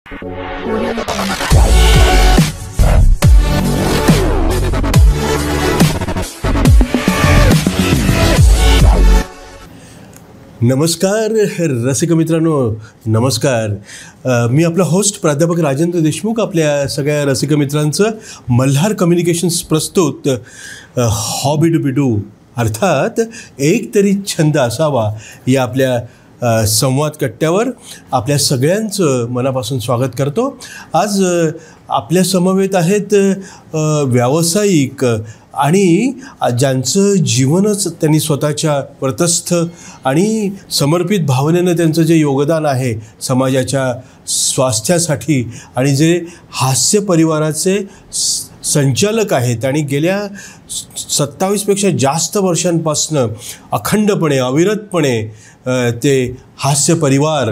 नमस्कार रसिक मित्रांनो, नमस्कार. मी आपला होस्ट प्राध्यापक राजेंद्र देशमुख आपल्या सगळ्या रसिक मित्रांचं मल्हार कम्युनिकेशन्स प्रस्तुत हॉबी डू बी डू अर्थात एक तरी छंद असावा या आपल्या संवाद कट्ट्यावर आपल्या सगळ्यांचं मनापासून स्वागत करतो. आज आपल्या समवेत आहेत व्यावसायिक आणि ज्यांचं जीवनच त्यांनी स्वतःच्या व्रतस्थ आणि समर्पित भावनेनं त्यांचं जे योगदान आहे समाजाच्या स्वास्थ्यासाठी आणि जे हास्य परिवाराचे संचालक आहेत आणि गेल्या 27पेक्षा जास्त वर्षांपासनं अखंडपणे अविरतपणे ते हास्य परिवार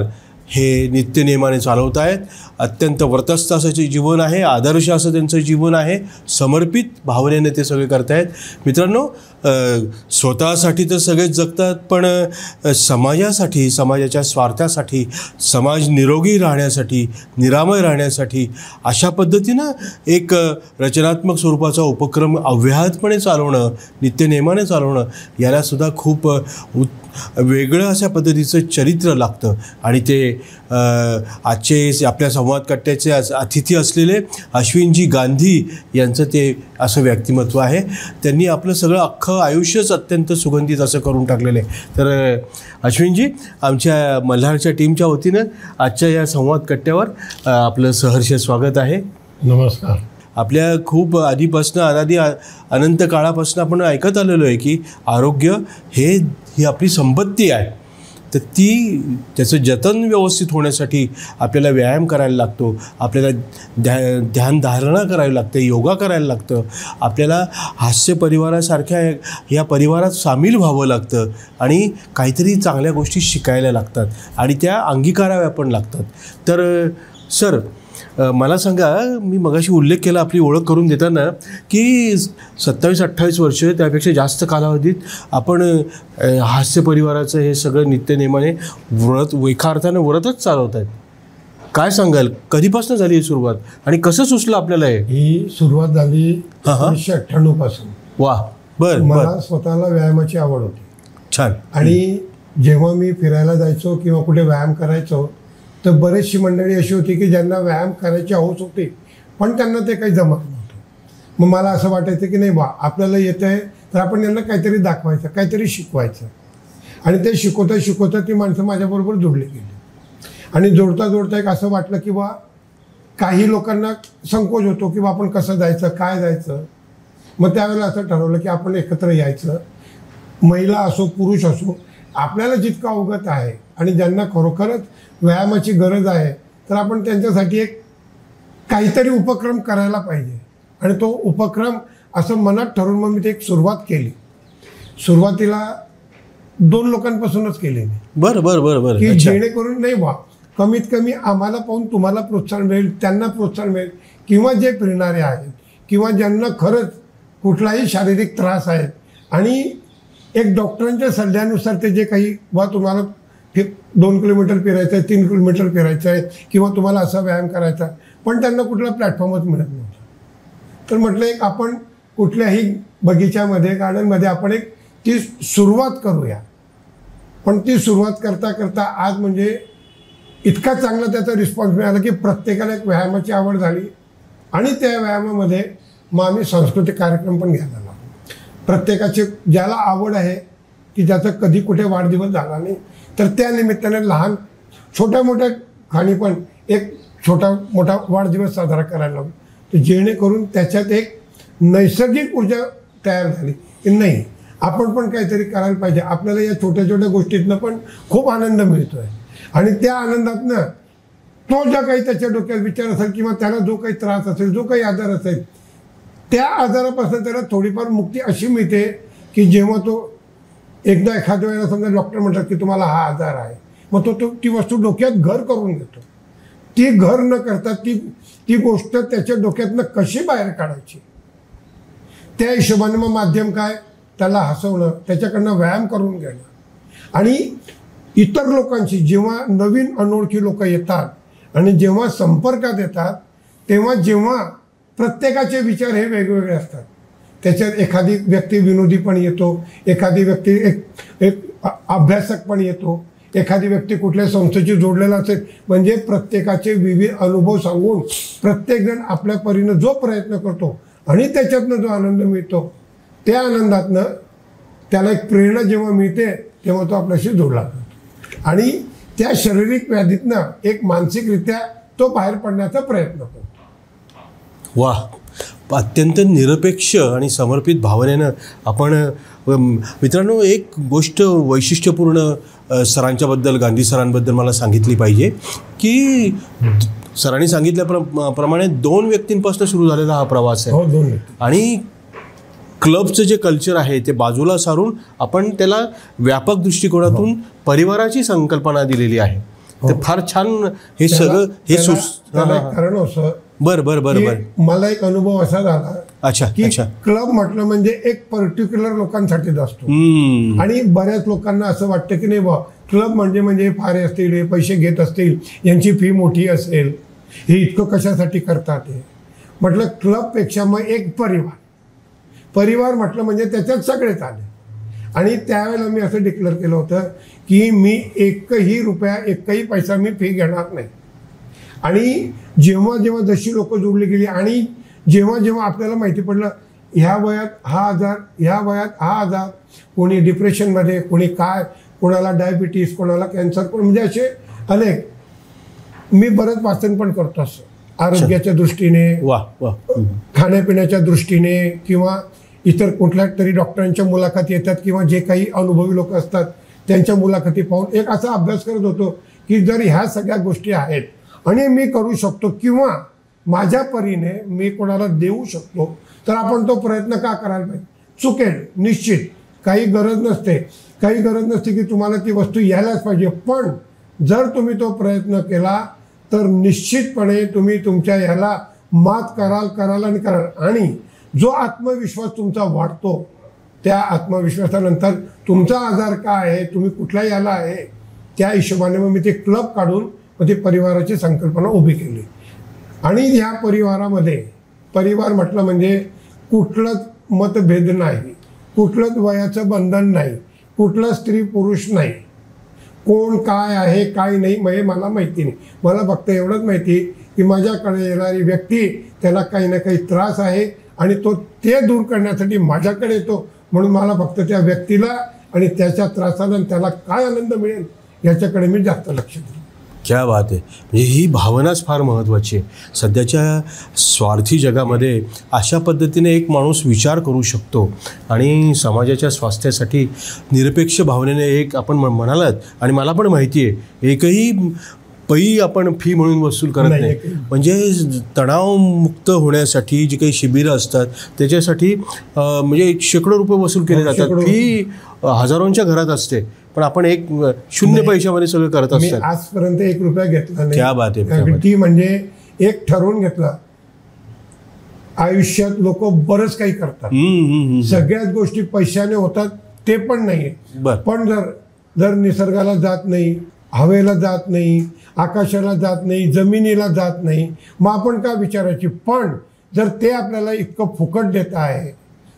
हे नित्यनेमाने चालवत आहेत. अत्यंत व्रतस्थ असं ते जीवन आहे, आदर्श असं त्यांचं जीवन आहे, समर्पित भावनेने ते सगळे करत आहेत. मित्रांनो, स्वतःसाठी तर सगळेच जगतात, पण समाजासाठी, समाजाच्या स्वार्थासाठी, समाज निरोगी राहण्यासाठी, निरामय राहण्यासाठी अशा पद्धतीनं एक रचनात्मक स्वरूपाचा उपक्रम अव्याहतपणे चालवणं, नित्यनेमाने चालवणं यालासुद्धा खूप वेगळं अशा पद्धतीचं चरित्र लागतं. आणि ते आजचे आपल्या संवाद कट्ट्याचे अतिथी असलेले अश्विनजी गांधी यांचं ते असं व्यक्तिमत्व आहे. त्यांनी आपलं सगळं अख्खं आयुष्यच अत्यंत सुगंधित असं करून टाकलेलं आहे. तर अश्विनजी, आमच्या मल्हारच्या टीमच्या वतीनं आजच्या या संवाद कट्ट्यावर आपलं सहर्ष स्वागत आहे. नमस्कार. आपल्या खूप आधीपासून अनंत काळापासून आपण ऐकत आलेलो आहे की आरोग्य ही आपली संपत्ती आहे. तर त्याचं जतन व्यवस्थित होण्यासाठी आपल्याला व्यायाम करायला लागतो, आपल्याला ध्यानधारणा करावी लागते, योगा करायला लागतं, आपल्याला हास्य परिवारासारख्या या परिवारात सामील व्हावं लागतं आणि काहीतरी चांगल्या गोष्टी शिकायला लागतात आणि त्या अंगीकाराव्या पण लागतात. तर सर, मला सांगा, मी मगाशी उल्लेख केला आपली ओळख करून देताना की 27-28 वर्ष त्यापेक्षा जास्त कालावधीत आपण हास्य परिवाराचं हे सगळं नित्यनेमाने एका अर्थानं व्रतच चालवत आहेत. काय सांगाल, कधीपासून झाली ही सुरुवात आणि कसं सुचलं आपल्याला? ही सुरुवात झाली 1998 पासून. वा, बरं. मला स्वतःला व्यायामाची आवड होती. छान. आणि जेव्हा मी फिरायला जायचो किंवा कुठे व्यायाम करायचो तर बरेचशी मंडळी अशी होती की ज्यांना व्यायाम करायची हौस होती पण त्यांना ते काही जमत नव्हतं. मग मला असं वाटायचं की नाही बा, आपल्याला येतं आहे तर आपण यांना काहीतरी दाखवायचं, काहीतरी शिकवायचं. आणि ते शिकवता शिकवता ती माणसं माझ्याबरोबर जोडली गेली. आणि जोडता एक असं वाटलं की बा, काही लोकांना संकोच होतो की बा आपण कसं जायचं, काय जायचं. मग त्यावेळेला असं ठरवलं की आपण एकत्र यायचं, महिला असो पुरुष असो, आपल्याला जितकं अवगत आहे आणि ज्यांना खरोखरच व्यायामाची गरज आहे तर आपण त्यांच्यासाठी एक काहीतरी उपक्रम करायला पाहिजे. आणि तो उपक्रम असं मनात ठरवून मग मी ते एक सुरुवात केली. सुरुवातीला 2 लोकांपासूनच केली मी. बरं. की जेणेकरून नाही व्हा, कमीत कमी आम्हाला पाहून तुम्हाला प्रोत्साहन मिळेल, त्यांना प्रोत्साहन मिळेल, किंवा जे फिरणारे आहेत किंवा ज्यांना खरंच कुठलाही शारीरिक त्रास आहे आणि एक डॉक्टरांच्या सल्ल्यानुसार ते जे काही वा तुम्हाला 2 किलोमीटर फिरायचं आहे, 3 किलोमीटर फिरायचं आहे किंवा तुम्हाला असा व्यायाम करायचा आहे, पण त्यांना कुठला प्लॅटफॉर्मच मिळत नव्हता. तर म्हटलं एक आपण कुठल्याही बगीच्यामध्ये, गार्डनमध्ये आपण एक ती सुरुवात करूया. पण ती सुरुवात करता करता आज म्हणजे इतका चांगला त्याचा रिस्पॉन्स मिळाला की प्रत्येकाला एक व्यायामाची आवड झाली. आणि त्या व्यायामामध्ये मग आम्ही सांस्कृतिक कार्यक्रम पण घ्यायला लागलो. प्रत्येकाची ज्याला आवड आहे की ज्याचा कधी कुठे वाढदिवस झाला नाही तर त्या निमित्ताने लहान छोट्या मोठ्या खाणी पण एक छोटा मोठा वाढदिवस साजरा करायला लागलो. तर जेणेकरून त्याच्यात एक नैसर्गिक ऊर्जा तयार झाली की नाही, आपण पण काहीतरी करायला पाहिजे. आपल्याला या छोट्या छोट्या गोष्टीतनं पण खूप आनंद मिळतो आहे. आणि त्या आनंदातनं तो ज्या काही त्याच्या डोक्यात विचार असेल किंवा त्याला जो काही त्रास असेल, जो काही आजार असेल, त्या आजारापासून त्याला थोडीफार मुक्ती अशी मिळते की जेव्हा तो एकदा एखाद्या वेळेला समजा डॉक्टर म्हणतात की तुम्हाला हा आजार आहे, मग तो ती वस्तू डोक्यात घर करून घेतो. ती घर न करता ती गोष्ट त्याच्या डोक्यातनं कशी बाहेर काढायची, त्या हिशोबाने मग माध्यम काय, त्याला हसवणं, त्याच्याकडनं व्यायाम करून घेणं. आणि इतर लोकांशी जेव्हा नवीन अनोळखी लोक येतात आणि जेव्हा संपर्कात येतात तेव्हा जेव्हा प्रत्येकाचे विचार हे वेगवेगळे असतात. त्याच्यात एखादी व्यक्ती विनोदी पण येतो, एखादी व्यक्ती एक अभ्यासक पण येतो, एखादी व्यक्ती कुठल्या संस्थेशी जोडलेला असेल. म्हणजे प्रत्येकाचे विविध अनुभव सांगून प्रत्येकजण आपल्या परीनं जो प्रयत्न करतो आणि त्याच्यातनं जो आनंद मिळतो त्या आनंदातनं त्याला एक प्रेरणा जेव्हा मिळते तेव्हा तो आपल्याशी जोडला जातो आणि त्या शारीरिक व्याधीतनं एक मानसिकरित्या तो बाहेर पडण्याचा प्रयत्न करतो. वा, अत्यंत निरपेक्ष आणि समर्पित भावनेनं आपण मित्रांनो एक गोष्ट वैशिष्ट्यपूर्ण सरांच्याबद्दल, गांधी सरांबद्दल मला सांगितली पाहिजे की सरांनी सांगितल्याप्रमाणे 2 व्यक्तींपासून सुरू झालेला हा प्रवास आहे. हो, 2 व्यक्ती. आणि क्लबचं जे कल्चर आहे ते बाजूला सारून आपण त्याला व्यापक दृष्टिकोनातून परिवाराची संकल्पना दिलेली आहे. ते फार छान हे सगळं हे कारण असं बर बर बर बर मला एक अनुभव असा झाला. अच्छा की अच्छा. क्लब म्हटलं म्हणजे एक पर्टिक्युलर लोकांसाठीच असतो आणि बऱ्याच लोकांना असं वाटतं की नाही बा क्लब म्हणजे फारे असतील, हे पैसे घेत असतील, यांची फी मोठी असेल, हे इतकं कशासाठी करतात. हे म्हटलं क्लबपेक्षा मग एक परिवार म्हटलं म्हणजे त्याच्यात सगळेच आले. आणि त्यावेळेला मी असं डिक्लेअर केलं होतं की मी एकही पैसा मी फी घेणार नाही. आणि जेव्हा जेव्हा जशी लोक जोडली गेली आणि जेव्हा जेव्हा आपल्याला माहिती पडलं ह्या वयात हा आजार, ह्या वयात हा आजार, कोणी डिप्रेशनमध्ये, कोणी काय, कोणाला डायबिटीस, कोणाला कॅन्सर, म्हणजे असे अनेक. मी बरंच वाचन पण करतो असं आरोग्याच्या दृष्टीने, खाण्यापिण्याच्या दृष्टीने किंवा इतर कुठल्या तरी डॉक्टरांच्या मुलाखती येतात किंवा जे काही अनुभवी लोक असतात त्यांच्या मुलाखती पाहून एक असा अभ्यास करत होतो की जर ह्या सगळ्या गोष्टी आहेत आणि मी करू शकतो किंवा माझ्या परीने मी कोणाला देऊ शकतो तर आपण तो प्रयत्न का करायला पाहिजे. चुकेल निश्चित, काही गरज नसते की तुम्हाला ती वस्तू यायलाच पाहिजे. पण जर तुम्ही तो प्रयत्न केला तर निश्चितपणे तुम्ही तुमच्या ह्याला मात कराल. आणि जो आत्मविश्वास तुमचा वाढतो त्या आत्मविश्वासानंतर तुमचा आजार काय आहे, तुम्ही कुठल्या याला आहे, त्या हिशोबाने मग मी ते क्लब काढून मग ती परिवाराची संकल्पना उभी केली. आणि ह्या परिवारामध्ये परिवार म्हटलं म्हणजे कुठलंच मतभेद नाही, कुठलंच वयाचं बंधन नाही, कुठलं स्त्री पुरुष नाही, कोण काय आहे काय नाही म्हणजे मला माहिती नाही. मला फक्त एवढंच माहिती की माझ्याकडे येणारी व्यक्ती त्याला काही ना काही त्रास आहे आणि तो ते दूर करण्यासाठी माझ्याकडे येतो. म्हणून मला फक्त त्या व्यक्तीला आणि त्याच्या त्रासाला त्याला काय आनंद मिळेल याच्याकडे मी जास्त लक्ष देतो. क्या बात आहे. म्हणजे ही भावनाच फार महत्त्वाची आहे. सध्याच्या स्वार्थी जगामध्ये अशा पद्धतीने एक माणूस विचार करू शकतो आणि समाजाच्या स्वास्थ्यासाठी निरपेक्ष भावनेने एक आपण म्हणालात आणि मला पण माहिती आहे एकही पै आपण फी म्हणून वसूल करत नाही. म्हणजे तणावमुक्त होण्यासाठी जी काही शिबिरं असतात त्याच्यासाठी म्हणजे शेकडो रुपये वसूल केले जातात. फी हजारोंच्या घरात असते पण आपण 0 पैशामध्ये सगळं करत असतात. आजपर्यंत 1 रुपया घेतला नाही. क्या बात आहे. ती म्हणजे एक ठरवून घेतलं. आयुष्यात लोक बरंच काही करतात, सगळ्याच गोष्टी पैशाने होतात ते पण नाही. पण जर निसर्गाला जात नाही, हवेला जात नाही, आकाशाला जात नाही, जमिनीला जात नाही, मग आपण काय विचारायची. पण जर ते आपल्याला इतकं फुकट देत आहे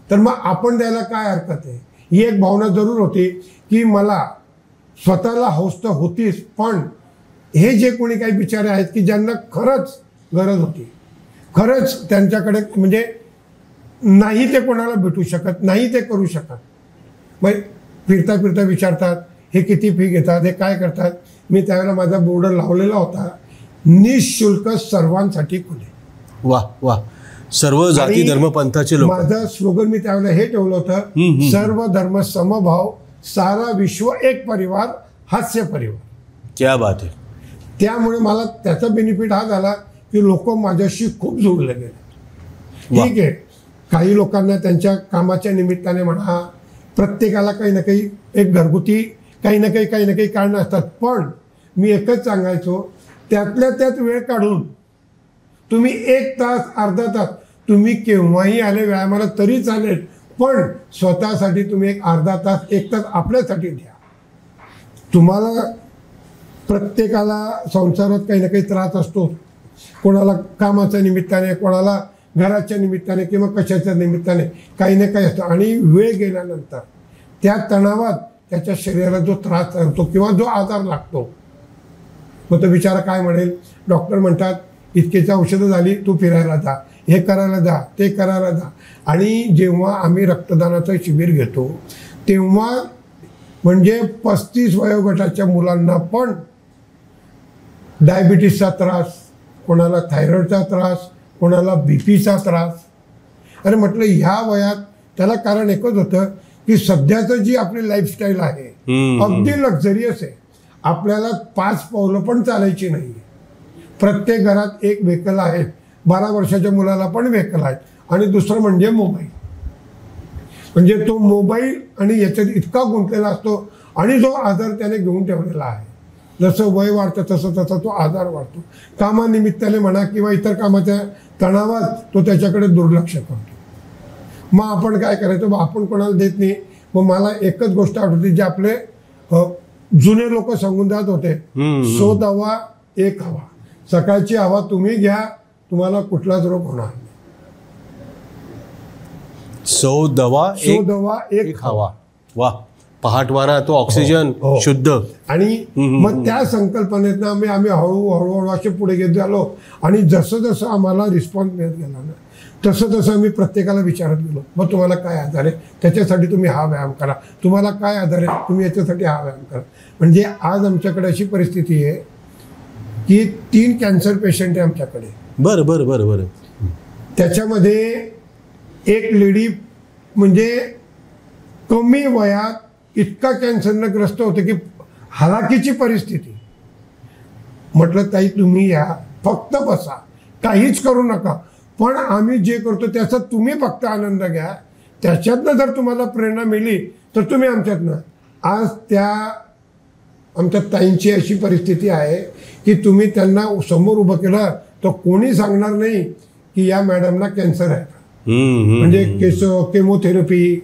तर मग आपण द्यायला काय हरकत आहे. ही एक भावना जरूर होती की मला स्वतःला हौस तर होतीच पण हे जे कोणी काही बिचारे आहेत की ज्यांना खरंच गरज होती, खरंच त्यांच्याकडे म्हणजे नाही ते कोणाला भेटू शकत नाही, ते करू शकत, मग फिरता विचारतात हे किती फी घेतात, हे काय करतात. मी त्यावेळेला माझा बोर्ड लावलेला होता निःशुल्क सर्वांसाठी खुले. वा वा. सर्व जाती धर्म पंथाचे लोक. माझं स्लोगन मी त्यावेळेला हे ठेवलं होतं, सर्व धर्म समभाव, सारा विश्व एक परिवार, हास्य परिवार. क्या बात आहे. त्यामुळे मला त्याचा बेनिफिट हा झाला की लोक माझ्याशी खूप जोडले गेले. ठीक आहे, काही लोकांना त्यांच्या कामाच्या निमित्ताने म्हणा, प्रत्येकाला काही ना काही एक घरगुती काही ना काही कारणं असतात. पण मी एकच सांगायचो, त्यातल्या त्यात वेळ काढून तुम्ही 1 तास अर्धा तास तुम्ही केव्हाही आले व्यायामाला तरी चालेल, पण स्वतःसाठी तुम्ही 1 अर्धा तास 1 तास आपल्यासाठी द्या. तुम्हाला प्रत्येकाला संसारात काही ना काही त्रास असतो, कोणाला कामाच्या निमित्ताने, कोणाला घराच्या निमित्ताने किंवा कशाच्या निमित्ताने काही ना काही असतं. आणि वेळ गेल्यानंतर त्या तणावात त्याच्या शरीराला जो त्रास होतो किंवा जो आजार लागतो, मग तो बिचारा काय म्हणेल, डॉक्टर म्हणतात इतकेची औषधं झाली, तू फिरायला जा, हे करायला जा, ते करायला जा. आणि जेव्हा आम्ही रक्तदानाचं शिबिर घेतो तेव्हा म्हणजे 35 वयोगटाच्या मुलांना पण डायबिटीसचा त्रास, कोणाला थायरॉइडचा त्रास, कोणाला बीपीचा त्रास. अरे म्हटलं ह्या वयात त्याला कारण एकच होतं की सध्याचं जी आपली लाईफस्टाईल आहे अगदी लक्झरियस आहे. आपल्याला 5 पावलं पण चालायची नाही. प्रत्येक घरात एक व्हेकल आहे, 12 वर्षाच्या मुलाला पण व्हेकल आहे. आणि दुसरं म्हणजे मोबाईल. म्हणजे तो मोबाईल आणि याच्यात इतका गुंतलेला असतो आणि जो आजार त्याने घेऊन ठेवलेला आहे. जसं वय वाढतं तसं तसा तो आजार वाढतो. कामानिमित्ताने म्हणा किंवा इतर कामाच्या तणावात तो त्याच्याकडे दुर्लक्ष करतो. मग आपण काय करायचं, मग आपण कोणाला देत नाही. मग मला एकच गोष्ट आठवते, जे आपले जुने लोक सांगून जात होते, 100 दवा 1 हवा. सकाळची हवा तुम्ही घ्या, तुम्हाला कुठलाच रोग होणार नाही. 100 दवा 1 हवा. वा, पहाटवारा तो ऑक्सिजन शुद्ध. आणि मग त्या संकल्पनेतनं आम्ही हळूहळू असे पुढे घेत झालो. आणि जसं जसं आम्हाला रिस्पॉन्स मिळत गेला ना, तसं तसं आम्ही प्रत्येकाला विचारत गेलो, मग तुम्हाला काय आजार आहे, त्याच्यासाठी तुम्ही हा व्यायाम करा. तुम्हाला काय आजार आहे, तुम्ही याच्यासाठी हा व्यायाम करा. म्हणजे आज आमच्याकडे अशी परिस्थिती आहे की 3 कॅन्सर पेशंट आहे आमच्याकडे. बरं बरं बरं बरं. त्याच्यामध्ये एक लेडी म्हणजे कमी वयात इतका कॅन्सरनं ग्रस्त होते की हालाकीची परिस्थिती. म्हटलं ताई तुम्ही या, फक्त बसा, काहीच करू नका, पण आम्ही जे करतो त्याचा तुम्ही फक्त आनंद घ्या. त्याच्यातनं जर तुम्हाला प्रेरणा मिळाली तर तुम्ही आमच्यातनं. आज त्या आमच्या ताईंची अशी परिस्थिती आहे की तुम्ही त्यांना समोर उभं केलं तर कोणी सांगणार नाही की या मॅडमला कॅन्सर आहे. म्हणजे केमोथेरपी,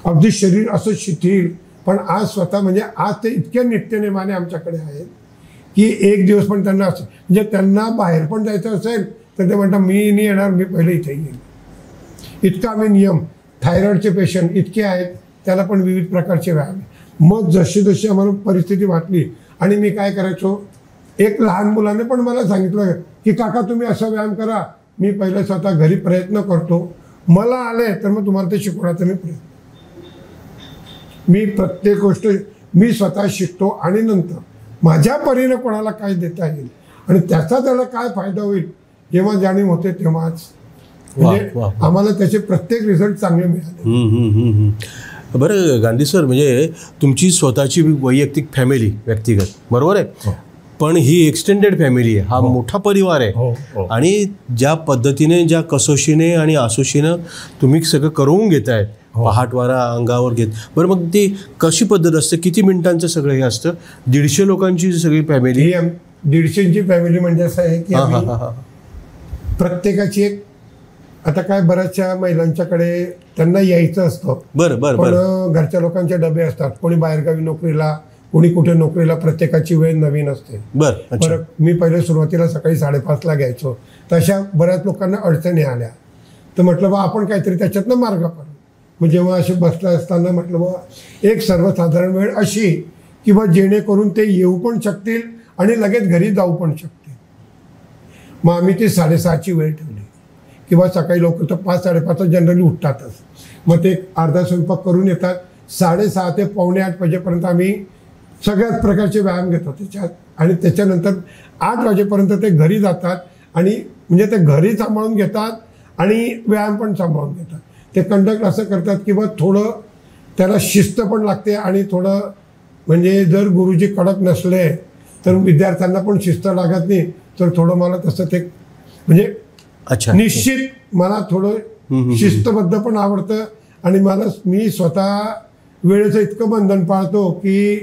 अगदी शरीर असं शिथिल, पण आज स्वतः म्हणजे आज ते इतक्या नित्यनेमाने आमच्याकडे आहेत की एक दिवस पण त्यांना असं म्हणजे त्यांना बाहेर पण जायचं असेल तर ते म्हणतात मी नाही येणार, मी पहिले इथे येईल. इतका आम्ही नियम. थायरॉइडचे पेशंट इतके आहेत, त्याला पण विविध प्रकारचे व्यायाम. मग जशी जशी आम्हाला परिस्थिती वाटली आणि मी काय करायचो, एक लहान मुलाने पण मला सांगितलं की काका तुम्ही असा व्यायाम करा. मी पहिले स्वतः घरी प्रयत्न करतो, मला आले तर मग तुम्हाला ते शिकवण्याचा मी प्रत्येक गोष्ट मी स्वतः शिकतो आणि नंतर माझ्या परीने कोणाला काय देता येईल आणि त्याचा त्याला काय फायदा होईल जेव्हा जाणीव होते तेव्हाच. म्हणजे आम्हाला त्याचे प्रत्येक रिझल्ट चांगले मिळाले. बरं गांधी सर, म्हणजे तुमची स्वतःची वैयक्तिक फॅमिली, व्यक्तिगत, बरोबर आहे, पण ही एक्सटेंडेड फॅमिली आहे, हा मोठा परिवार आहे. आणि ज्या पद्धतीने, ज्या कसोशीने आणि आसोशीनं तुम्ही सगळं करून घेताय, पहाटवारा अंगावर घेत. बरं, मग ती कशी पद्धत असते, किती मिनिटांचं सगळं हे असतं? 150 लोकांची सगळी फॅमिली? 150ची फॅमिली म्हणजे असं आहे की प्रत्येकाची एक, आता काय बऱ्याचशा महिलांच्याकडे त्यांना यायचं असतं, बरं बरं, पण घरच्या लोकांचे डबे असतात, कोणी बाहेरगावी नोकरीला, कोणी कुठे नोकरीला, प्रत्येकाची वेळ नवीन असते. बरं, मी पहिले सुरुवातीला सकाळी 5:30ला घ्यायचो, तशा बऱ्याच लोकांना अडचणी आल्या, तर म्हटलं बा आपण काहीतरी त्याच्यातनं मार्ग काढू. मग जेव्हा असे बसला असताना म्हटलं बा एक सर्वसाधारण वेळ अशी की बा जेणेकरून ते येऊ पण शकतील आणि लगेच घरी जाऊ पण शकतील. मग आम्ही ती 6:30ची वेळ ठेवली किंवा सकाळी लवकर तर 5-5:30 जनरली उठतातच. मग ते अर्धा स्वयंपाक करून येतात. 6:30 ते 7:45 वाजेपर्यंत आम्ही सगळ्याच प्रकारचे व्यायाम घेतो त्याच्यात. आणि त्याच्यानंतर 8 वाजेपर्यंत ते घरी जातात आणि म्हणजे ते घरी सांभाळून घेतात आणि व्यायाम पण सांभाळून घेतात. ते कंडक्ट असं करतात की बा थोडं त्याला शिस्त पण लागते आणि थोडं म्हणजे जर गुरुजी कडक नसले तर विद्यार्थ्यांना पण शिस्त लागत नाही. तर थोडं मला तसं ते म्हणजे निश्चित मला थोडं शिस्तबद्ध पण आवडतं. आणि मी स्वतः वेळेचं इतकं बंधन पाळतो की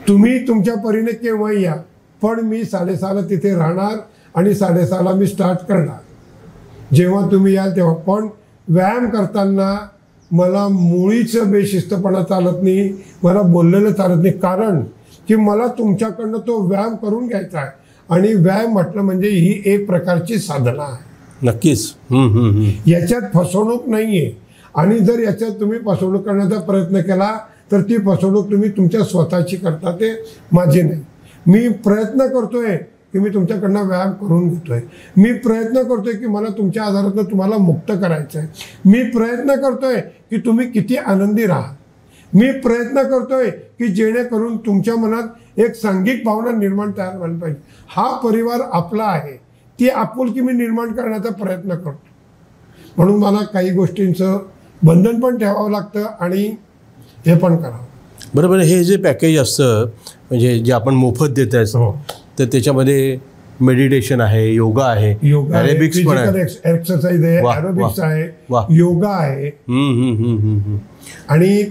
तुम्ही तुमच्या परीने केव्हाही या, पण मी 6:30ला तिथे राहणार आणि 6:30ला मी स्टार्ट करणार. जेव्हा तुम्ही याल तेव्हा. पण व्यायाम करताना मला मुळीच बेशिस्तपणा चालत नाही, मला बोललेलं चालत नाही. कारण की मला तुमच्याकडनं तो व्यायाम करून घ्यायचा आहे. आणि व्यायाम म्हटलं म्हणजे ही एक प्रकारची साधना आहे. नक्कीच. याच्यात फसवणूक नाहीये. आणि जर याच्यात तुम्ही फसवणूक करण्याचा प्रयत्न केला तर ती फसवणूक तुम्ही तुमच्या स्वतःची करता, ते माझी नाही. मी प्रयत्न करतोय की मी तुमच्याकडनं व्यायाम करून घेतोय. मी प्रयत्न करतोय की मला तुमच्या आजारातून तुम्हाला मुक्त करायचं आहे. मी प्रयत्न करतोय की तुम्ही किती आनंदी राहा. मी प्रयत्न करतोय की जेणेकरून तुमच्या मनात एक सांघिक भावना निर्माण तयार व्हायला पाहिजे. हा परिवार आपला आहे, ती आपुलकी मी निर्माण करण्याचा प्रयत्न करतो. म्हणून मला काही गोष्टींचं बंधन पण ठेवावं लागतं आणि हे पण करावं. बरोबर. हे जे पॅकेज असतं म्हणजे जे आपण मोफत देत आहे तर त्याच्यामध्ये मेडिटेशन आहे, योगा आहे, एरोबिक्स पण आहे, एक्सरसाइज आहे, एरोबिक्स आहे, योगा आहे. आणि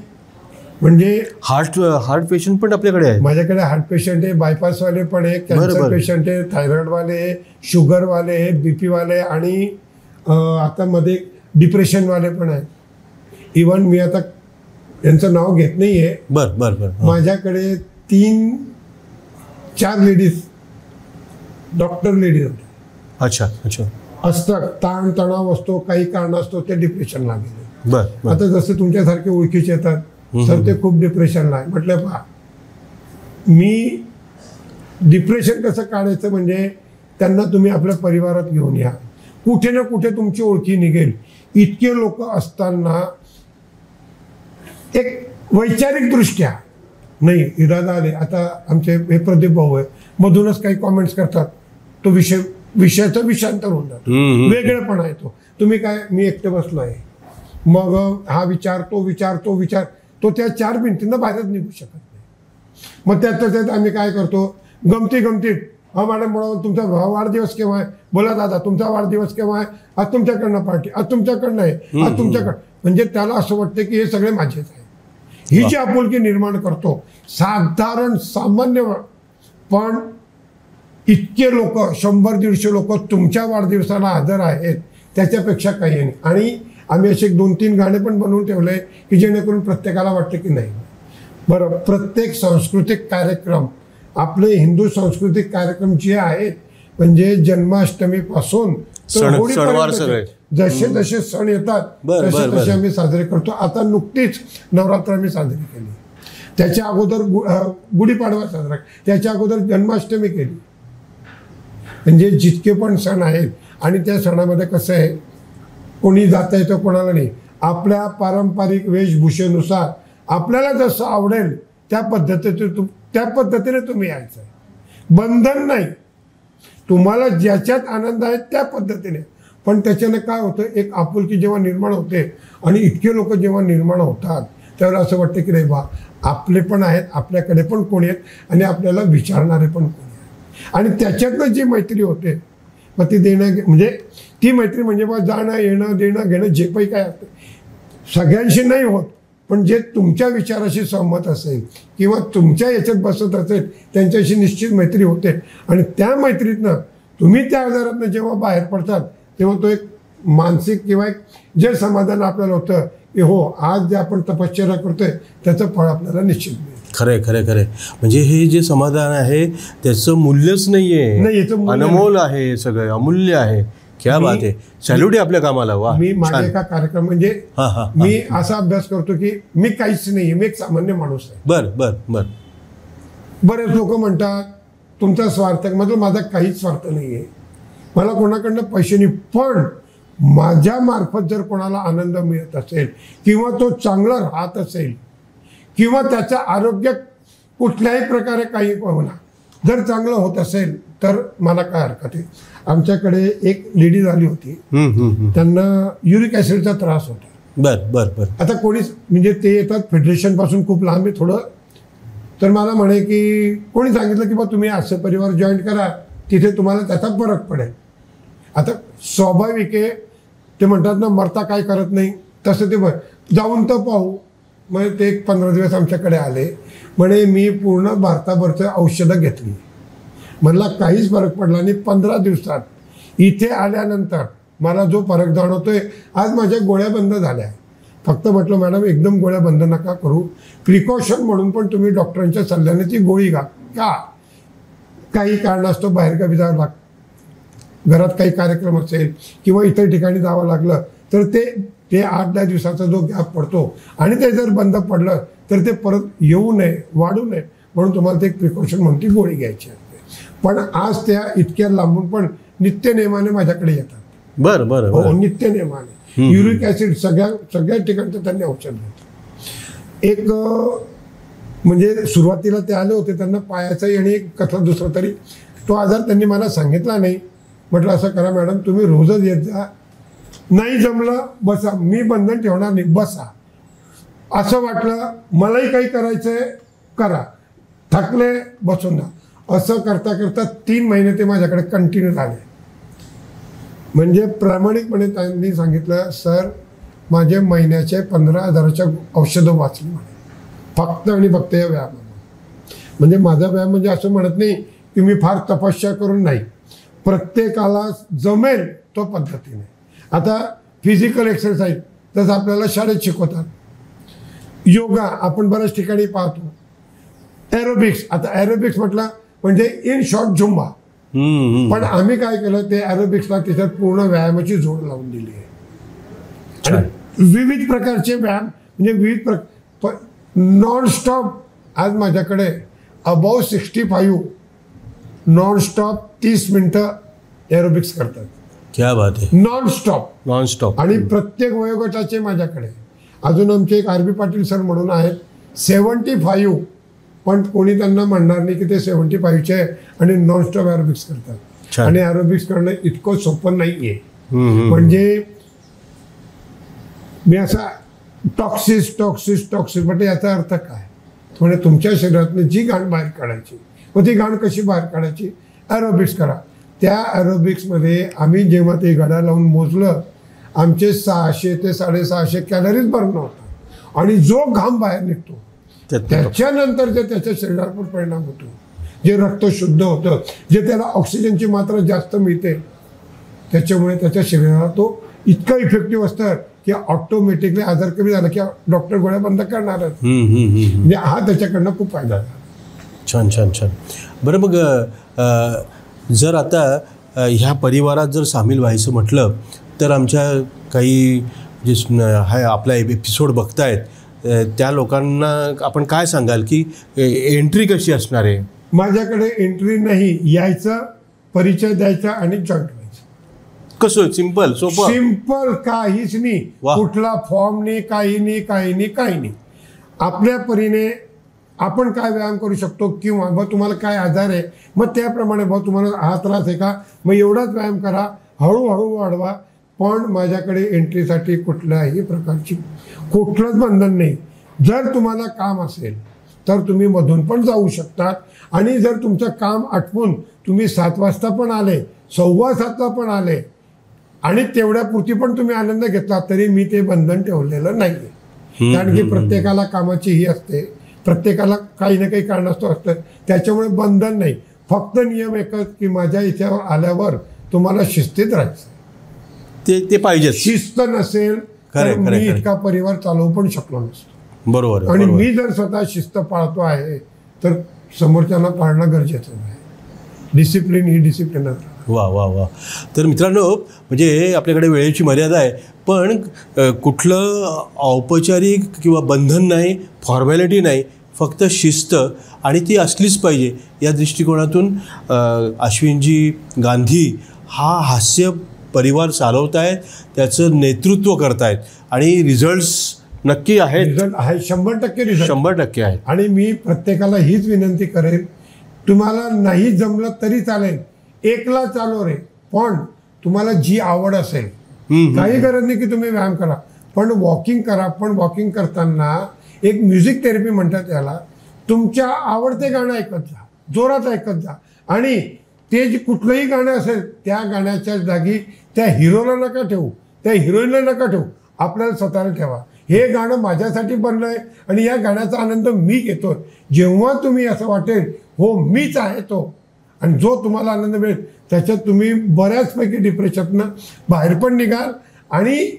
म्हणजे हार्ट पेशंट पण आपल्याकडे आहे. माझ्याकडे हार्ट पेशंट आहे, बायपासवाले पण आहे, कॅन्सर पेशंट आहे, थायरॉइडवाले आहे, शुगरवाले आहे, BP वाले, आणि आता मध्ये डिप्रेशनवाले पण आहे. इव्हन मी आता यांचं नाव घेत नाहीये. बर. माझ्याकडे 3-4 लेडीज डॉक्टर लेडीज होते. अच्छा. असतात, ताण तणाव असतो, काही कारण असतो, ते डिप्रेशनला गेले. बर. आता जसं तुमच्यासारखे ओळखीचे येतात तर ते खूप डिप्रेशनला आहे. म्हटलं पहा, मी डिप्रेशन कसं काढायचं म्हणजे त्यांना तुम्ही आपल्या परिवारात घेऊन या. कुठे ना कुठे तुमची ओळखी निघेल. इतके लोक असताना एक वैचारिक दृष्ट्या नाही, इरादा आले. आता आमचे हे प्रदीप भाऊ आहे, मधूनच काही कॉमेंट्स करतात, तो विषयाचं विषांतर होऊन जातं, वेगळेपणा येतो. तुम्ही काय, मी एकटे बसलो आहे, मग हा विचार तो त्या 4 भिंतींना बाहेरच निघू शकत नाही. मग त्यात आम्ही काय करतो, गमतीत, हा मॅडम म्हणून तुमचा वाढदिवस केव्हा आहे, बोला दादा तुमचा वाढदिवस केव्हा आहे, आज तुमच्याकडनं पार्टी, आज तुमच्याकडनं आहे, आज तुमच्याकडं. म्हणजे त्याला असं वाटतं की हे सगळे माझेच आहे. ही जी आपुलकी निर्माण करतो, साधारण सामान्य, पण इतके लोक 100-150 लोक तुमच्या वाढदिवसाला हजर आहेत, त्याच्यापेक्षा काही नाही. आणि आम्ही असे 2-3 गाणे पण बनवून ठेवले की जेणेकरून प्रत्येकाला वाटतं की नाही बरं. प्रत्येक सांस्कृतिक कार्यक्रम, आपले हिंदू सांस्कृतिक कार्यक्रम जे आहेत म्हणजे जन्माष्टमीपासून जसे जसे सण येतात तसे तसे आम्ही साजरे करतो. आता नुकतीच नवरात्र आम्ही साजरी केली, त्याच्या अगोदर गुढीपाडवा साजरा, त्याच्या अगोदर जन्माष्टमी केली. म्हणजे जितके पण सण आहेत, आणि त्या सणामध्ये कसं आहे, कोणी जाता येतं कोणाला नाही. आपल्या पारंपरिक वेशभूषेनुसार आपल्याला जसं आवडेल त्या पद्धतीने तुम्ही यायचं. बंधन नाही, तुम्हाला ज्याच्यात आनंद आहे त्या पद्धतीने. पण त्याच्याने काय होतं, एक आपुलकी जेव्हा निर्माण होते आणि इतके लोक जेव्हा निर्माण होतात त्यावेळेला असं वाटतं की नाही बा, आपले पण आहेत, आपल्याकडे पण कोणी आहेत आणि आपल्याला विचारणारे पण कोणी आहेत. आणि त्याच्यातनं जी मैत्री होते, मग ती ती मैत्री म्हणजे बा जाणं येणं देणं घेणं जे काही काय असतं, सगळ्यांशी नाही होत, पण जे तुमच्या विचाराशी सहमत असेल किंवा तुमच्या याच्यात बसत असेल त्यांच्याशी निश्चित मैत्री होते. आणि त्या मैत्रीतनं तुम्ही त्या आजारातनं जेव्हा बाहेर पडतात तेव्हा तो एक मानसिक किंवा एक जे समाधान आपल्याला होतं की हो, आज जे आपण तपश्चर्या करतोय त्याचं फळ आपल्याला निश्चित मिळेल. खरंय. म्हणजे हे जे समाधान आहे त्याचं मूल्यच नाहीये, अनमोल आहे, सगळं अमूल्य आहे. क्या बात आहे, सॅल्यूट आहे आपल्या कामाला. वा. मी माझ्या एका कार्यक्रम म्हणजे मी असा अभ्यास करतो की मी काहीच नाही, मी एक सामान्य माणूस आहे. बरेच लोक म्हणतात तुमचा स्वार्थ, मतलब माझा काहीच स्वार्थ नाहीये, मला कोणाकडनं पैसे नाही, पण माझ्या मार्फत जर कोणाला आनंद मिळत असेल किंवा तो चांगला राहत असेल किंवा त्याचं आरोग्य कुठल्याही प्रकारे काही होणार जर चांगलं होत असेल तर मला काय हरकत आहे. आमच्याकडे एक लेडीज आली होती, त्यांना युरिक ऍसिडचा त्रास होता. बर. आता कोणीच म्हणजे ते येतात फेडरेशन पासून खूप लांब आहे थोडं, तर मला म्हणे की कोणी सांगितलं की बा तुम्ही असे परिवार जॉईन करा, तिथे तुम्हाला त्याचा फरक पडेल. आता स्वाभाविक आहे, ते म्हणतात ना मरता काय करत नाही, तसं ते जाऊन तर पाहू. मग ते 15 दिवस आमच्याकडे आले, म्हणे मी पूर्ण भारताभरचं औषधं घेतली, मला काहीच फरक पडला नाही. 15 दिवसात इथे आल्यानंतर मला जो फरक जाणवतोय, आज माझ्या गोळ्या बंद झाल्या. फक्त म्हटलं मॅडम एकदम गोळ्या बंद नका करू, प्रिकॉशन म्हणून पण तुम्ही डॉक्टरांच्या सल्ल्याने ती गोळी घ्या. का काही कारणास्तव बाहेरगावी जावं लागतं, घरात काही कार्यक्रम असेल किंवा इतर ठिकाणी जावं लागलं तर ते 8-10 दिवसाचा जो गॅप पडतो आणि ते जर बंद पडलं तर ते परत येऊ नये, वाढू नये म्हणून तुम्हाला ते एक प्रिकॉशन म्हणून ती गोळी घ्यायची असते. पण आज त्या इतक्या लांबून पण नित्य नेमाने माझ्याकडे येतात. बरं बरं हो, नित्य नेमाने युरिक ऍसिड सगळ्या ठिकाणचं त्यांनी औषध घेतलं. एक म्हणजे सुरुवातीला ते आले होते, त्यांना पायाचाही आणि एक कसला दुसरा तरी तो आजार त्यांनी मला सांगितला नाही. म्हटलं असं करा मॅडम, तुम्ही रोजच येत जा, नाही जमलं बसा, मी बंधन ठेवणार नाही, बसा. असं वाटलं मलाही काही करायचंय करा, थकले बसून जा. असं करता करता 3 महिने ते माझ्याकडे कंटिन्यू झाले. म्हणजे प्रामाणिकपणे त्यांनी सांगितलं, सर माझे महिन्याचे 15,000च्या औषधं वाचली म्हणे, फक्त आणि फक्त या व्यायामामुळे. म्हणजे माझा व्यायाम म्हणजे असं म्हणत नाही की मी फार तपस्या करून नाही, प्रत्येकाला जमेल तो पद्धतीने. आता फिजिकल एक्सरसाइज तसं आपल्याला शाळेत शिकवतात, योगा आपण बऱ्याच ठिकाणी पाहतो, एरोबिक्स. आता एरोबिक्स म्हटलं म्हणजे इन शॉर्ट झुंबा. पण आम्ही काय केलं, ते एरोबिक्सला त्याच्यात पूर्ण व्यायामाची जोड लावून दिली आहे. आणि विविध प्रकारचे व्यायाम म्हणजे विविध नॉन स्टॉप. आज माझ्याकडे अबाव 65 नॉन स्टॉप 30 मिनिटं एरोबिक्स करतात. क्या बात आहे. Non stop. आणि प्रत्येक वयोगटाचे माझ्याकडे. अजून आमचे एक RB पाटील सर म्हणून आहेत, 75, पण कोणी त्यांना म्हणणार नाही की ते 75चे आणि नॉनस्टॉप एरोबिक्स करतात. आणि एरोबिक्स करणं इतकं सोपं नाहीये. म्हणजे मी असा टॉक्सिस म्हणजे याचा अर्थ काय, म्हणजे तुमच्या शरीरातून जी घाण बाहेर काढायची, मग ती घाण कशी बाहेर काढायची, एरोबिक्स करा. त्या एरोबिक्समध्ये आम्ही जेव्हा ते घड्या लावून मोजलं, आमचे 600 ते 650 कॅलरीज बर्न होतात. आणि जो घाम बाहेर निघतो त्याच्यानंतर जे त्याच्या शरीरावर परिणाम होतो, जे रक्त शुद्ध होतं, जे त्याला ऑक्सिजनची मात्रा जास्त मिळते, त्याच्यामुळे त्याच्या शरीराला तो इतका इफेक्टिव्ह असतं की ऑटोमॅटिकली आजार कमी झाला की डॉक्टर गोळ्या बंद करणारच. म्हणजे हा त्याच्याकडनं खूप फायदा झाला. छान छान छान. बरं, मग जर आता ह्या परिवारात जर सामील व्हायचं म्हटलं तर आमच्या काही जे हा आपला एपिसोड बघतायत त्या लोकांना आपण काय सांगाल की एंट्री कशी असणार आहे? माझ्याकडे एंट्री नाही, यायचं, परिचय द्यायचा आणि जॉईन व्हायचं. कसं? सिंपल, सोपं, सिंपल, काहीच नाही, कुठला फॉर्म नाही, काही नाही. आपल्या परीने आपण काय व्यायाम करू शकतो, किंवा मग तुम्हाला काय आजार आहे, मग त्याप्रमाणे भाऊ तुम्हाला हा त्रास आहे का, मग एवढाच व्यायाम करा, हळूहळू वाढवा. पण माझ्याकडे एंट्रीसाठी कुठल्याही प्रकारची कुठलंच बंधन नाही. जर तुम्हाला काम असेल तर तुम्ही मधून पण जाऊ शकतात. आणि जर तुमचं काम आटपून तुम्ही 7 वाजता पण आले, 7:15ला पण आले आणि तेवढ्यापुरती पण तुम्ही आनंद घेतला, तरी मी ते बंधन ठेवलेलं नाही. कारण की प्रत्येकाला कामाची ही असते, प्रत्येकाला काही ना काही कारणास्तव असतं, त्याच्यामुळे बंधन नाही. फक्त नियम एकच की माझ्या इथे आल्यावर तुम्हाला शिस्तीत राहायचं. ते पाहिजे. शिस्त नसेल तर मी इतका परिवार चालवू पण शकलो नसतो. बरोबर. आणि मी जर स्वतः शिस्त पाळतो आहे तर समोरच्याला पाळणं गरजेचं आहे. डिसिप्लिन ही डिसिप्लिनच. वा. तर मित्रांनो, म्हणजे आपल्याकडे वेळेची मर्यादा आहे, पण कुठलं औपचारिक किंवा बंधन नाही, फॉर्मॅलिटी नाही, फक्त शिस्त, आणि ती असलीच पाहिजे. या दृष्टिकोनातून अश्विनजी गांधी हा हास्य परिवार चालवत आहेत, त्याचं नेतृत्व करतायत आणि रिझल्ट्स नक्की आहेत. रिझल्ट आहे, 100% रिझल्ट 100% आहेत. आणि मी प्रत्येकाला हीच विनंती करेन, तुम्हाला नाही जमलं तरी चालेल, एकला चालव रे, पण तुम्हाला जी आवड असेल, काही गरज नाही की तुम्ही व्यायाम करा, पण वॉकिंग करा. पण वॉकिंग करताना एक म्युझिक थेरपी म्हणतात याला, तुमच्या आवडते गाणं ऐकत जा, जोरात ऐकत जा. आणि ते जे कुठलंही गाणं असेल त्या गाण्याच्या जागी त्या हिरोला नका ठेवू, त्या हिरोईनला नका ठेवू, आपल्याला स्वतःला ठेवा. हे गाणं माझ्यासाठी बनलंय आणि या गाण्याचा आनंद मी घेतोय. जेव्हा तुम्ही असं वाटेल हो मीच आहे तो, आणि जो तुम्हाला आनंद मिळेल त्याच्यात तुम्ही बऱ्याचपैकी डिप्रेशननं बाहेर पण निघाल. आणि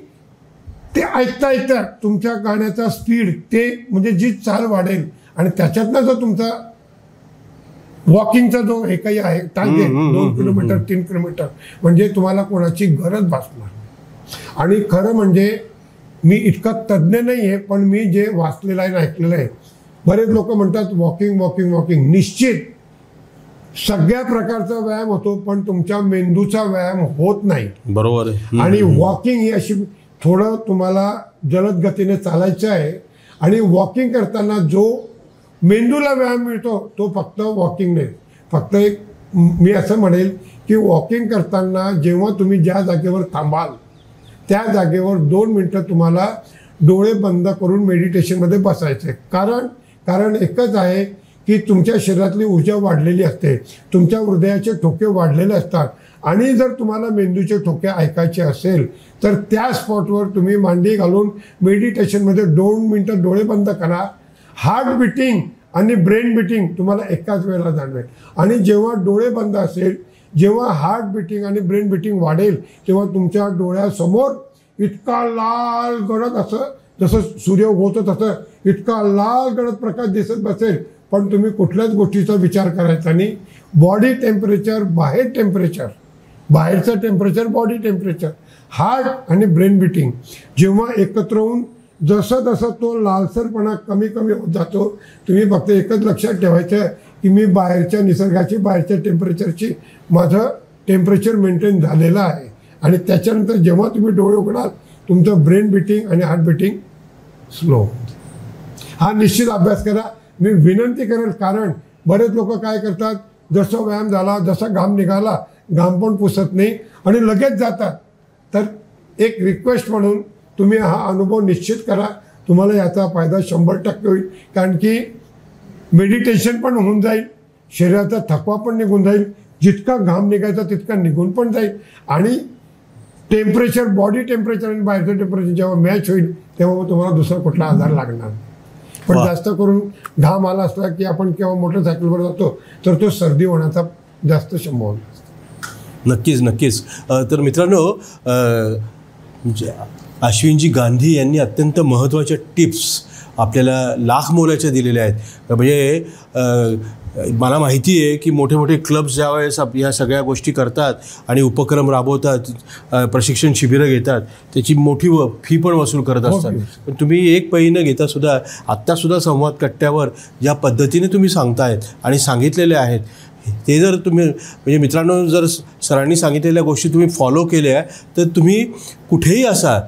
ते ऐकता तुमच्या गाण्याचा स्पीड, ते म्हणजे जी चाल वाढेल आणि त्याच्यातनं जो तुमचा वॉकिंगचा जो हे काही आहे टार्गेट 2 किलोमीटर 3 किलोमीटर म्हणजे तुम्हाला कोणाची गरज भासणार. आणि खरं म्हणजे मी इतका तज्ज्ञ नाही आहे, पण मी जे वाचलेलं आहे ऐकलेलं आहे, बरेच लोक म्हणतात वॉकिंग वॉकिंग वॉकिंग. निश्चित सगळ्या प्रकारचा व्यायाम होतो, पण तुमच्या मेंदूचा व्यायाम होत नाही. बरोबर आहे. आणि वॉकिंग ही अशी थोडं तुम्हाला जलद गतीने चालायचं आहे. आणि वॉकिंग करताना जो मेंदूला व्यायाम मिळतो तो फक्त वॉकिंग नाही. फक्त एक मी असं म्हणेल की वॉकिंग करताना जेव्हा तुम्ही ज्या जागेवर थांबाल त्या जागेवर 2 मिनटं तुम्हाला डोळे बंद करून मेडिटेशनमध्ये बसायचे. कारण एकच आहे की तुमच्या शरीरातली ऊर्जा वाढलेली असते, तुमच्या हृदयाचे ठोके वाढलेले असतात. आणि जर तुम्हाला मेंदूचे ठोके ऐकायचे असेल तर त्या स्पॉटवर तुम्ही मांडी घालून मेडिटेशनमध्ये 2 मिनटं डोळे बंद करा. हार्ट बिटिंग आणि ब्रेन बिटिंग तुम्हाला एकाच वेळेला जाणवेल. आणि जेव्हा डोळे बंद असेल, जेव्हा हार्ट बिटिंग आणि ब्रेन बिटिंग वाढेल, तेव्हा तुमच्या डोळ्यासमोर इतका लाल गडद, असं जसं सूर्य उगवतो तसं इतका लाल गडद प्रकाश दिसत बसेल. पण तुम्ही कुठल्याच गोष्टीचा विचार करायचा नाही. बॉडी टेम्परेचर, बाहेरचं टेम्परेचर, बॉडी टेम्परेचर, हार्ट आणि ब्रेन बिटिंग जेव्हा एकत्र होऊन जसं जसं तो लालसरपणा कमी कमी होत जातो, तुम्ही फक्त एकच लक्षात ठेवायचं की मी बाहेरच्या निसर्गाची, बाहेरच्या टेम्परेचरची माझं टेम्परेचर मेंटेन झालेलं आहे. आणि त्याच्यानंतर जेव्हा तुम्ही डोळे उघडाल तुमचं ब्रेन बिटिंग आणि हार्ट बिटिंग स्लो. हा निश्चित अभ्यास करा. मी विनंती करेल, कारण बरेच लोक काय करतात, जसं व्यायाम झाला, जसा घाम निघाला, घाम पण पुसत नाही आणि लगेच जातात. तर एक रिक्वेस्ट म्हणून तुम्ही हा अनुभव निश्चित करा. तुम्हाला याचा फायदा 100% होईल. कारण की मेडिटेशन पण होऊन जाईल, शरीराचा थकवा पण निघून जाईल, जितका घाम निघायचा तितका निघून पण जाईल. आणि टेम्परेचर, बॉडी टेम्परेचर आणि बाहेरचं टेम्परेचर जेव्हा मॅच होईल तेव्हा तुम्हाला दुसरा कुठला आजार लागणार. पण जास्त करून घाम आला असला की आपण केव्हा मोटरसायकलवर जातो तर तो सर्दी होण्याचा जास्त संभावना असते. नक्कीच. तर मित्रांनो, अश्विनजी गांधी यांनी अत्यंत महत्त्वाच्या टिप्स आपल्याला लाख मोलाच्या दिलेल्या आहेत. म्हणजे मला माहिती आहे की मोठे मोठे क्लब्स ज्यावेळेस ह्या सगळ्या गोष्टी करतात आणि उपक्रम राबवतात, प्रशिक्षण शिबिरं घेतात, त्याची मोठी फी पण वसूल करत असतात. पण तुम्ही एक पैही न घेता सुद्धा आत्तासुद्धा संवाद कट्ट्यावर ज्या पद्धतीने तुम्ही सांगतायत आणि सांगितलेले आहेत, ते जर तुम्ही म्हणजे मित्रांनो जर सरांनी सांगितलेल्या गोष्टी तुम्ही फॉलो केल्या तर तुम्ही कुठेही असा,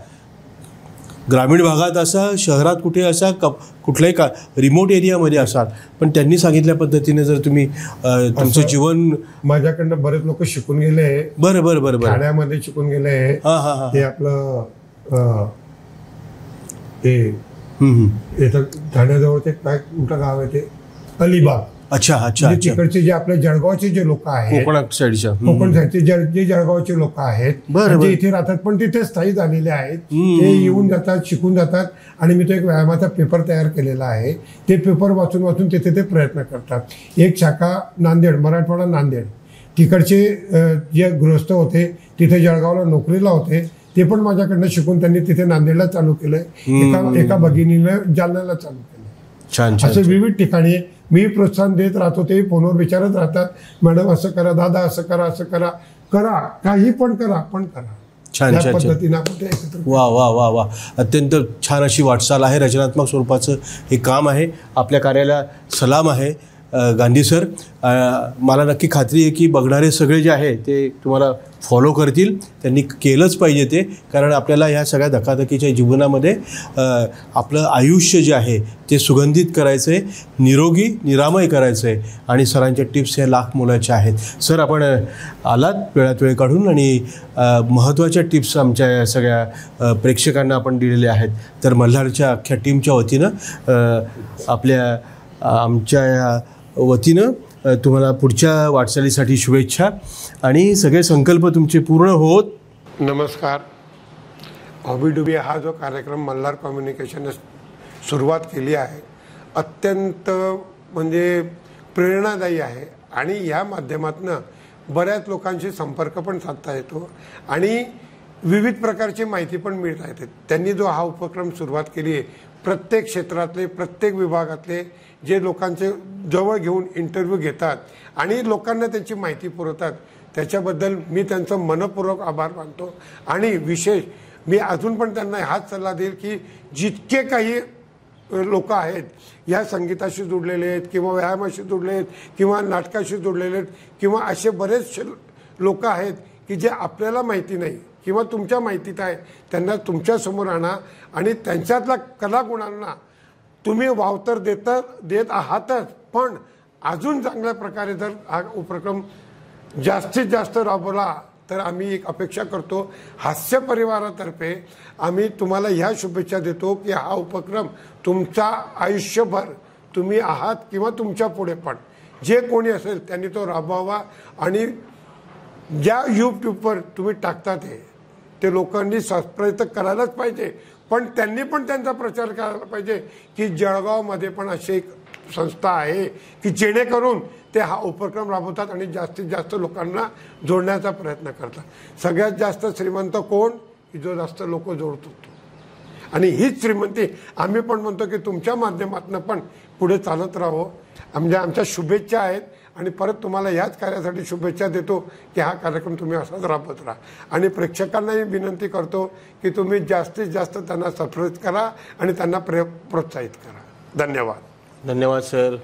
ग्रामीण भागात असा, शहरात कुठे असा, कुठल्याही रिमोट एरियामध्ये असाल, पण त्यांनी सांगितल्या पद्धतीने जर तुम्ही तुमचं जीवन. माझ्याकडनं बरेच लोक शिकून गेले. बरं ठाण्यामध्ये शिकून गेले. ते आपलं ते ठाण्याजवळचे काय कुठं गाव आहे ते अलिबाग. अच्छा. तिकडचे जे आपल्या जळगावचे जे लोक आहेत, कोकण साईडचे जे जळगावचे लोक आहेत, जे इथे राहतात पण तिथे स्थायी झालेले आहेत, ते येऊन जातात, शिकून जातात. आणि मी तो एक व्यायामाचा पेपर तयार केलेला आहे. ते पेपर वाचून वाचून तिथे ते प्रयत्न करतात. एक शाखा नांदेड, मराठवाडा नांदेड, तिकडचे जे गृहस्थ होते तिथे जळगावला नोकरीला होते, ते पण माझ्याकडनं शिकून त्यांनी तिथे नांदेडला चालू केलंय. एका भगिनीनं जालन्याला चालू केलं. छान. असे विविध ठिकाणी मी प्रोत्साहन देत राहतो. ते फोनवर विचारत राहतात, मॅडम असं करा, दादा असं करा, असं करा, काही पण करा. छान. पद्धतीने आपण एकत्र. वा. अत्यंत छान अशी वाटचाल आहे. रचनात्मक स्वरूपाचं हे काम आहे. आपल्या कार्याला सलाम आहे गांधी सर. मला नक्की खात्री आहे की बघणारे सगळे जे आहे ते तुम्हाला फॉलो करतील. त्यांनी केलंच पाहिजे ते, कारण आपल्याला ह्या सगळ्या धकाधकीच्या जीवनामध्ये आपलं आयुष्य जे आहे ते सुगंधित करायचं आहे, निरोगी निरामय करायचं आहे. आणि सरांच्या टिप्स ह्या लाख मोलाच्या आहेत. सर, आपण आलात वेळात वेळ काढून आणि महत्त्वाच्या टिप्स आमच्या या सगळ्या प्रेक्षकांना आपण दिलेल्या आहेत. तर मल्हारच्या अख्ख्या टीमच्या वतीनं आमच्या या वतीनं तुम्हाला पुढच्या वाटचालीसाठी शुभेच्छा आणि सगळे संकल्प तुमचे पूर्ण होत. नमस्कार. हॉबी हा जो कार्यक्रम मल्हार कम्युनिकेशनने सुरुवात केली आहे, अत्यंत म्हणजे प्रेरणादायी आहे. आणि ह्या माध्यमातून बऱ्याच लोकांशी संपर्क पण साधता येतो आणि विविध प्रकारची माहिती पण मिळता येते. त्यांनी जो हा उपक्रम सुरुवात केली आहे, प्रत्येक क्षेत्रातले प्रत्येक विभागातले जे लोकांचे जवळ घेऊन इंटरव्ह्यू घेतात आणि लोकांना त्यांची माहिती पुरवतात, त्याच्याबद्दल मी त्यांचं मनपूर्वक आभार मानतो. आणि विशेष मी अजून पण त्यांना हाच सल्ला देईल की जितके काही लोक आहेत या संगीताशी जुडलेले आहेत किंवा व्यायामाशी जुडले आहेत किंवा नाटकाशी जुडलेले आहेत किंवा असे बरेचसे लोक आहेत की जे आपल्याला माहिती नाही किंवा तुमच्या माहितीत आहे, त्यांना तुमच्यासमोर आणा आणि त्यांच्यातल्या कलागुणांना तुम्ही वावतर देत आहातच, पण अजून चांगल्या प्रकारे जर हा उपक्रम जास्तीत जास्त राबवला तर आम्ही एक अपेक्षा करतो, हास्य परिवारातर्फे आम्ही तुम्हाला ह्या शुभेच्छा देतो की हा उपक्रम तुमचा आयुष्यभर तुम्ही आहात किंवा तुमच्या पुढे पण जे कोणी असेल त्यांनी तो राबवावा. आणि ज्या यूट्यूबवर तुम्ही टाकतात ते लोकांनी सबस्क्राईब करायलाच पाहिजे, पण त्यांनी पण त्यांचा प्रचार करायला पाहिजे की जळगावमध्ये पण अशी एक संस्था आहे की जेणेकरून ते हा उपक्रम राबवतात आणि जास्तीत जास्त लोकांना जोडण्याचा प्रयत्न करतात. सगळ्यात जास्त श्रीमंत कोण की जो जास्त लोक जोडतो, आणि हीच श्रीमंती आम्ही पण म्हणतो की तुमच्या माध्यमातून पण पुढे चालत राहो. म्हणजे आमच्या शुभेच्छा आहेत आणि परत तुम्हाला याच कार्यासाठी शुभेच्छा देतो की हा कार्यक्रम तुम्ही असाच राबवत राहा. आणि प्रेक्षकांनाही विनंती करतो की तुम्ही जास्तीत जास्त त्यांना सबस्क्राईब करा आणि त्यांना प्रोत्साहित करा. धन्यवाद. धन्यवाद सर.